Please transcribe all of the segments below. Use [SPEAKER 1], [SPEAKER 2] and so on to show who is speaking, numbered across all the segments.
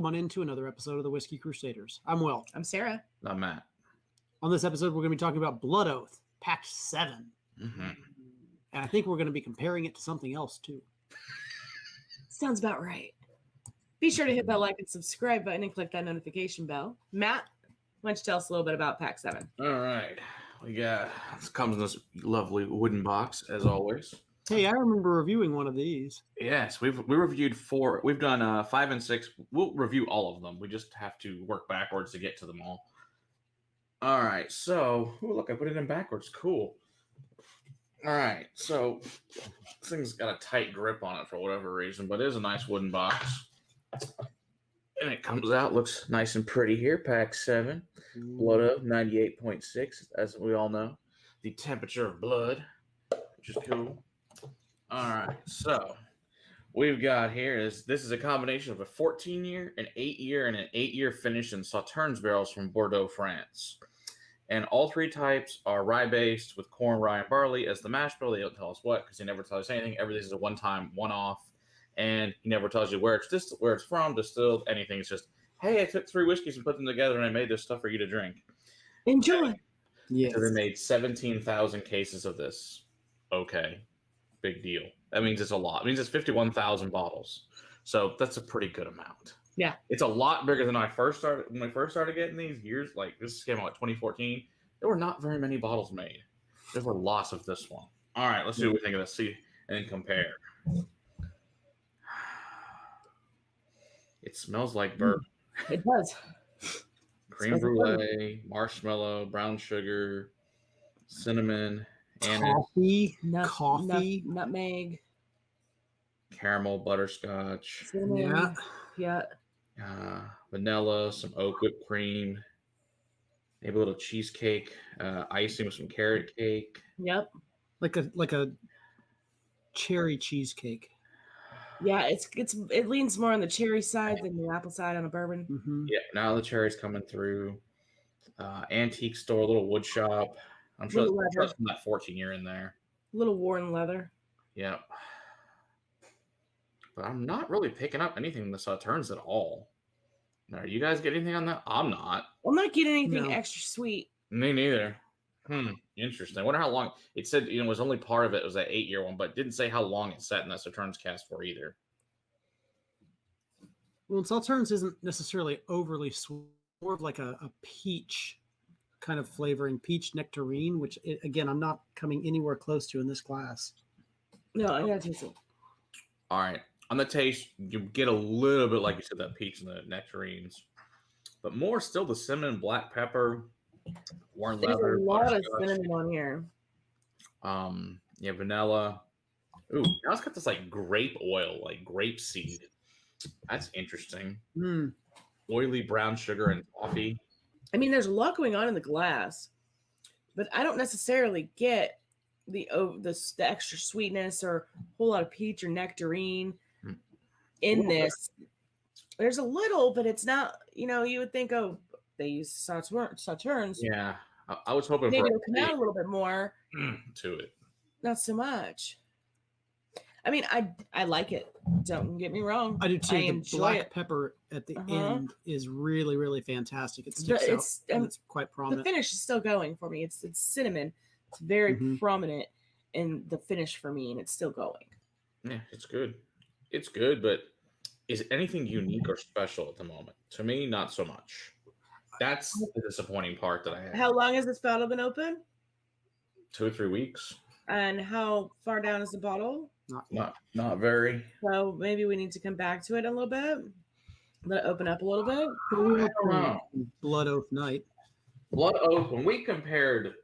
[SPEAKER 1] welcome on into another episode of the Whiskey Crusaders. I'm Will.
[SPEAKER 2] I'm Sarah.
[SPEAKER 3] I'm Matt.
[SPEAKER 1] On this episode, we're going to be talking about Blood Oath Pact 7.
[SPEAKER 3] Mm-hmm.
[SPEAKER 1] And I think we're going to be comparing it to something else, too.
[SPEAKER 2] Sounds about right. Be sure to hit that like and subscribe button and click that notification bell. Matt, why don't you tell us a little bit about Pact 7?
[SPEAKER 3] All right. This comes in this lovely wooden box, as always.
[SPEAKER 1] Hey, I remember reviewing one of these.
[SPEAKER 3] Yes, we reviewed 4. We've done 5 and 6. We'll review all of them. We just have to work backwards to get to them all. All right, so look, I put it in backwards. Cool. All right, so this thing's got a tight grip on it for whatever reason, but it is a nice wooden box. And it comes out, looks nice and pretty here. Pact 7, Blood Oath 98.6, as we all know. The temperature of blood, which is cool. All right, so we've got here this is a combination of a 14-year, an 8-year, and an 8-year finish in Sauternes Barrels from Bordeaux, France. And all 3 types are rye-based with corn, rye, and barley as the mash bill. They don't tell us what because they never tell us anything. Everything is a one-time, one-off, and he never tells you where it's from, distilled, anything. It's just, hey, I took 3 whiskeys and put them together, and I made this stuff for you to drink.
[SPEAKER 2] Enjoy.
[SPEAKER 1] Yes.
[SPEAKER 3] So they made 17,000 cases of this. Okay. Big deal. That means it's a lot. It means it's 51,000 bottles. So that's a pretty good amount.
[SPEAKER 2] Yeah.
[SPEAKER 3] It's a lot bigger than when I first started getting these years. Like this came out in 2014. There were not very many bottles made. There were lots of this one. All right, let's see what we think of this. See and then compare. It smells like bourbon.
[SPEAKER 2] It does.
[SPEAKER 3] Cream brulee, marshmallow, brown sugar, cinnamon,
[SPEAKER 1] Coffee,
[SPEAKER 2] nutmeg,
[SPEAKER 3] caramel, butterscotch,
[SPEAKER 2] cinnamon. Yeah.
[SPEAKER 3] Vanilla, some oat whipped cream, maybe a little cheesecake, icing with some carrot cake.
[SPEAKER 2] Yep.
[SPEAKER 1] like a cherry cheesecake.
[SPEAKER 2] Yeah, it leans more on the cherry side than the apple side on a bourbon.
[SPEAKER 1] Mm-hmm.
[SPEAKER 3] Yeah, now the cherry's coming through. Antique store, little wood shop. I'm sure that's from that 14-year in there.
[SPEAKER 2] Little worn leather.
[SPEAKER 3] Yeah. But I'm not really picking up anything in the Sauternes at all. Now, you guys get anything on that? I'm not.
[SPEAKER 2] I'm not getting anything extra sweet.
[SPEAKER 3] Me neither. Interesting. I wonder how long. It said it was only part of it was that 8-year one, but it didn't say how long it sat in that Sauternes cast for either.
[SPEAKER 1] Well, Sauternes isn't necessarily overly sweet. More of like a peach kind of flavoring, peach nectarine, which, again, I'm not coming anywhere close to in this glass.
[SPEAKER 2] No, I got to taste it.
[SPEAKER 3] All right. On the taste, you get a little bit, like you said, that peach and the nectarines. But more still the cinnamon, black pepper, worn leather.
[SPEAKER 2] There's a lot of cinnamon on here.
[SPEAKER 3] Yeah, vanilla. Ooh, now it's got this like grape oil, like grape seed. That's interesting. Oily brown sugar and coffee.
[SPEAKER 2] I mean, there's a lot going on in the glass, but I don't necessarily get the extra sweetness or a whole lot of peach or nectarine in this. There's a little, but it's not, you would think, oh, they use Sauternes.
[SPEAKER 3] Yeah, I was hoping
[SPEAKER 2] maybe
[SPEAKER 3] for
[SPEAKER 2] it'll come out a little bit more
[SPEAKER 3] to it.
[SPEAKER 2] Not so much. I mean, I like it. Don't get me wrong.
[SPEAKER 1] I do too. The black
[SPEAKER 2] it.
[SPEAKER 1] pepper at the end is really, really fantastic. It sticks out. It's quite prominent.
[SPEAKER 2] The finish is still going for me. It's cinnamon. It's very prominent in the finish for me, and it's still going.
[SPEAKER 3] Yeah, it's good. It's good, but is anything unique or special at the moment? To me, not so much. That's the disappointing part that I have.
[SPEAKER 2] How long has this bottle been open?
[SPEAKER 3] 2 or 3 weeks.
[SPEAKER 2] And how far down is the bottle?
[SPEAKER 3] Not very.
[SPEAKER 2] So maybe we need to come back to it a little bit. Let it open up a little bit.
[SPEAKER 3] I don't know.
[SPEAKER 1] Blood Oath Night.
[SPEAKER 3] Blood Oath, when we compared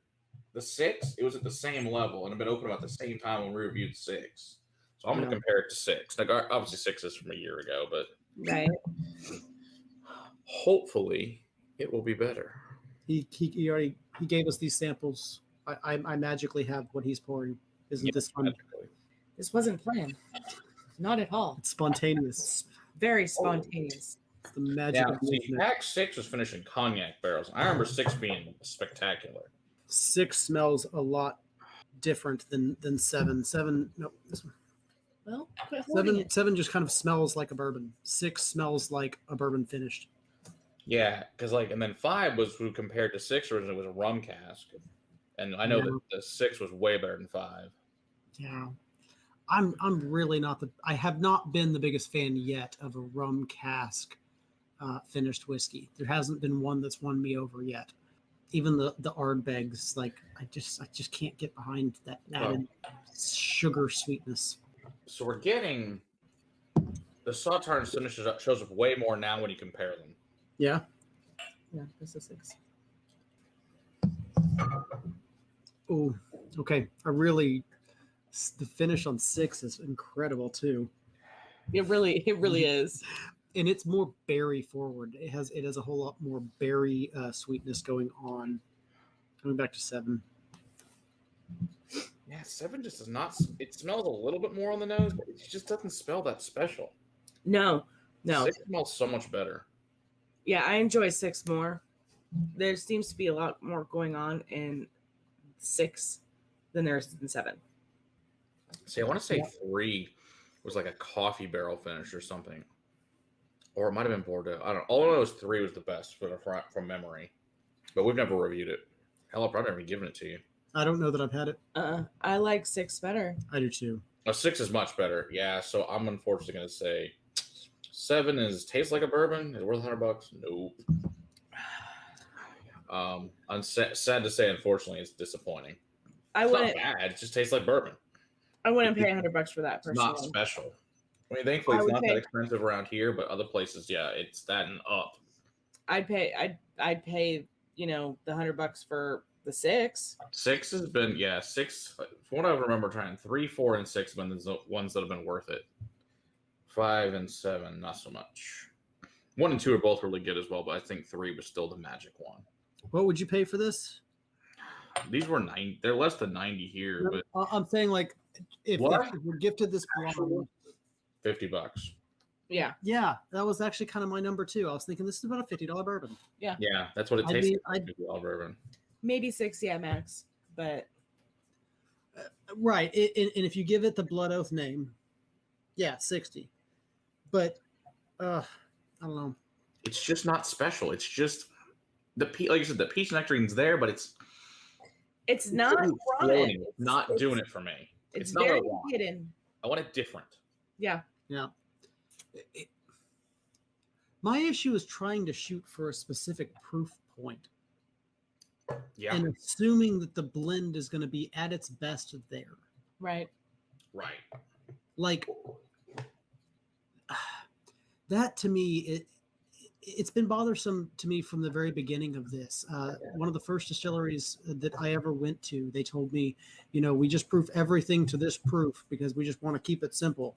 [SPEAKER 3] the 6, it was at the same level and it had been open about the same time when we reviewed 6. So I'm going to compare it to 6. Like, obviously 6 is from a year ago, but
[SPEAKER 2] right.
[SPEAKER 3] Hopefully it will be better.
[SPEAKER 1] He gave us these samples. I magically have what he's pouring. Isn't this fun?
[SPEAKER 3] Magically.
[SPEAKER 2] This wasn't planned. Not at all.
[SPEAKER 1] It's spontaneous.
[SPEAKER 2] Very spontaneous.
[SPEAKER 1] It's the magic of
[SPEAKER 3] movement. Pact 6 was finished in cognac barrels. I remember 6 being spectacular.
[SPEAKER 1] 6 smells a lot different than 7. 7, no, this one.
[SPEAKER 2] Well, quit hoarding it.
[SPEAKER 1] Seven just kind of smells like a bourbon. 6 smells like a bourbon finished.
[SPEAKER 3] Yeah, because and then 5 was who compared to 6 originally was a rum cask, and I know
[SPEAKER 1] Yeah.
[SPEAKER 3] that the 6 was way better than 5.
[SPEAKER 1] Yeah. I'm really not I have not been the biggest fan yet of a rum cask finished whiskey. There hasn't been one that's won me over yet. Even the Ardbegs, like I just can't get behind that added sugar sweetness.
[SPEAKER 3] So we're getting the Sauternes finishes up shows up way more now when you compare them.
[SPEAKER 1] Yeah.
[SPEAKER 2] Yeah, this is 6.
[SPEAKER 1] Oh, okay. The finish on 6 is incredible too.
[SPEAKER 2] It really is.
[SPEAKER 1] And it's more berry forward. It has a whole lot more berry sweetness going on. Going back to 7.
[SPEAKER 3] Yeah, 7 just does not. It smells a little bit more on the nose, but it just doesn't smell that special.
[SPEAKER 2] No.
[SPEAKER 3] 6 smells so much better.
[SPEAKER 2] Yeah, I enjoy 6 more. There seems to be a lot more going on in 6 than there is in 7.
[SPEAKER 3] See, I want to say 3 was like a coffee barrel finish or something. Or it might have been Bordeaux. I don't know. All I know is 3 was the best from memory. But we've never reviewed it. Hell, I've probably never given it to you.
[SPEAKER 1] I don't know that I've had it.
[SPEAKER 2] I like 6 better.
[SPEAKER 1] I do too.
[SPEAKER 3] 6 is much better. Yeah, so I'm unfortunately going to say 7 tastes like a bourbon. Is it worth $100? Nope. I'm sad to say, unfortunately, it's disappointing. It's not bad. It just tastes like bourbon.
[SPEAKER 2] I wouldn't pay $100 for that.
[SPEAKER 3] It's not special. I mean, thankfully, it's not that expensive around here, but other places, yeah, it's that and up.
[SPEAKER 2] I'd pay, the $100 for the 6.
[SPEAKER 3] 6 has been, 6. From what I remember trying, 3, 4, and 6 have been the ones that have been worth it. 5 and 7, not so much. 1 and 2 are both really good as well, but I think 3 was still the magic one.
[SPEAKER 1] What would you pay for this?
[SPEAKER 3] These were 90. They're less than 90 here, but
[SPEAKER 1] I'm saying like if we're gifted this blonde,
[SPEAKER 3] $50.
[SPEAKER 2] Yeah.
[SPEAKER 1] Yeah, that was actually kind of my number too. I was thinking this is about a $50 bourbon.
[SPEAKER 2] Yeah.
[SPEAKER 3] Yeah, that's what it tastes like. $50 bourbon.
[SPEAKER 2] Maybe 6, max. But
[SPEAKER 1] right, and if you give it the Blood Oath name, 60. But I don't know.
[SPEAKER 3] It's just not special. It's just like you said, the peach nectarine's there, but it's
[SPEAKER 2] not
[SPEAKER 3] floating. It's not doing it for me.
[SPEAKER 2] It's
[SPEAKER 3] not
[SPEAKER 2] very
[SPEAKER 3] what I want.
[SPEAKER 2] hidden.
[SPEAKER 3] I want it different.
[SPEAKER 2] Yeah.
[SPEAKER 1] My issue is trying to shoot for a specific proof point.
[SPEAKER 3] Yeah.
[SPEAKER 1] And assuming that the blend is going to be at its best there.
[SPEAKER 2] Right.
[SPEAKER 1] Like that to me, it's been bothersome to me from the very beginning of this. One of the first distilleries that I ever went to, they told me, we just proof everything to this proof because we just want to keep it simple.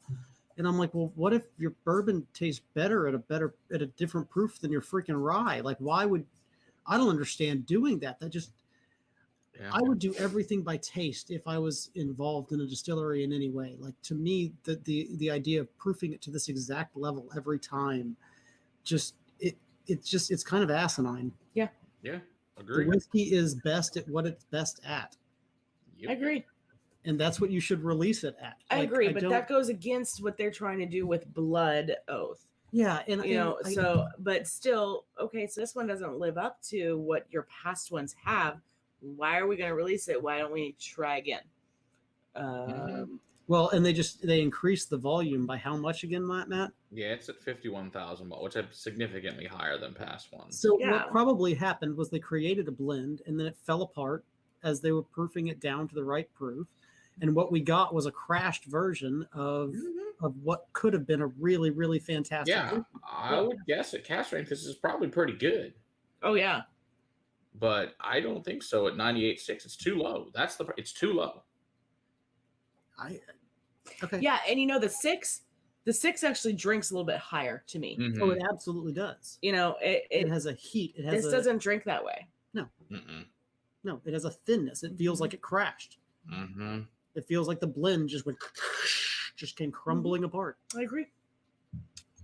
[SPEAKER 1] And I'm like, well, what if your bourbon tastes better at a different proof than your freaking rye? Like, I don't understand doing that. I would do everything by taste if I was involved in a distillery in any way. Like, to me, the idea of proofing it to this exact level every time, it's kind of asinine.
[SPEAKER 2] Yeah.
[SPEAKER 3] Agree.
[SPEAKER 1] The whiskey is best at what it's best at.
[SPEAKER 2] Yep. I agree.
[SPEAKER 1] And that's what you should release it at.
[SPEAKER 2] I agree, but that goes against what they're trying to do with Blood Oath.
[SPEAKER 1] Yeah,
[SPEAKER 2] but still, okay, so this one doesn't live up to what your past ones have. Why are we going to release it? Why don't we try again?
[SPEAKER 1] Well, and they increased the volume by how much again, Matt?
[SPEAKER 3] Yeah, it's at 51,000, which is significantly higher than past ones.
[SPEAKER 1] So what probably happened was they created a blend and then it fell apart as they were proofing it down to the right proof. And what we got was a crashed version of what could have been a really, really fantastic.
[SPEAKER 3] Yeah, I would guess at cast strength, this is probably pretty good.
[SPEAKER 2] Oh, yeah.
[SPEAKER 3] But I don't think so at 98.6. It's too low. It's too low.
[SPEAKER 1] Okay.
[SPEAKER 2] Yeah, and the 6 actually drinks a little bit higher to me.
[SPEAKER 1] Mm-hmm. Oh, it absolutely does.
[SPEAKER 2] It
[SPEAKER 1] has a heat.
[SPEAKER 2] This doesn't drink that way.
[SPEAKER 1] No. No, it has a thinness. It feels like it crashed.
[SPEAKER 3] Mm-hmm.
[SPEAKER 1] It feels like the blend just came crumbling apart.
[SPEAKER 2] I agree.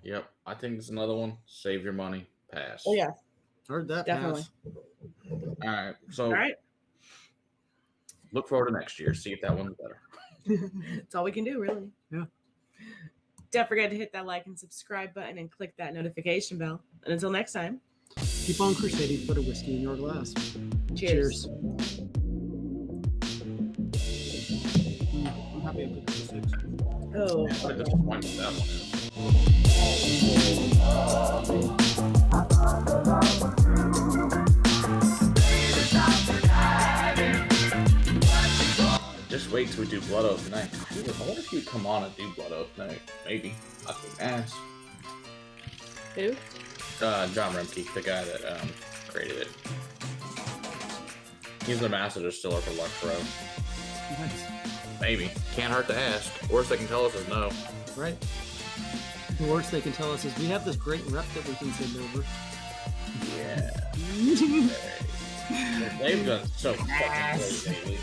[SPEAKER 3] Yep. I think it's another one. Save your money. Pass.
[SPEAKER 2] Oh, yeah.
[SPEAKER 1] Heard that.
[SPEAKER 2] Definitely.
[SPEAKER 3] Pass. All right. So look forward to next year. See if that one's better.
[SPEAKER 2] That's all we can do, really.
[SPEAKER 1] Yeah.
[SPEAKER 2] Don't forget to hit that like and subscribe button and click that notification bell. And until next time,
[SPEAKER 1] Keep on crusading. Put a whiskey in your glass.
[SPEAKER 2] cheers.
[SPEAKER 1] I'm happy I put this 6.
[SPEAKER 2] Oh.
[SPEAKER 3] What a disappointment that one is. Just wait till we do Blood Oath tonight. I wonder if you'd come on and do Blood Oath tonight. Maybe. I can ask.
[SPEAKER 2] Who?
[SPEAKER 3] John Rempe, the guy that created it. He's the master distiller for Lux
[SPEAKER 1] Nice.
[SPEAKER 3] Maybe. Can't hurt to ask. Worst they can tell us is no.
[SPEAKER 1] Right. The worst they can tell us is we have this great rep that we can send over.
[SPEAKER 3] Yeah. They've done so fucking great lately.